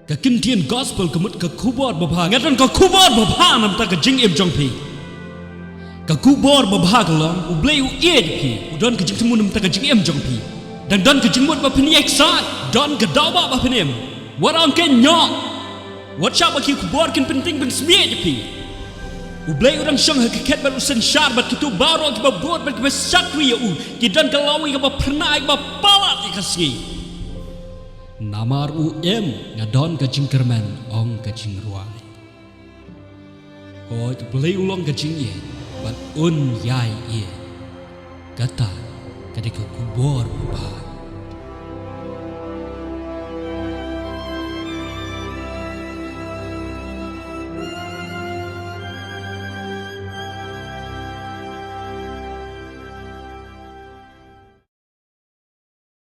Kekintian gospel kemut ke kubur babha ngatan ke kubur babha nam ta ke jing em jong pi ke kubur babha kalong u blei u ed pi u don ke jing temu nam ta ke jing em jong pi dan don ke jing mut ba phini eksat don ke dawa ba phinim warang ke nyok wat sha ba ki kubur kin penting ben smie pi u blei orang shong ha ke ket ba usen shar ba tu baro ke ba bot ba ke satri u ki don ke lawi ke ba pernai ba palat ikasi Namar UM ngadon ke jingkerman ong ke jingruai. Koi ke belai ulong ke jing ye, bat un yai ye. Kata ketika kubur babha.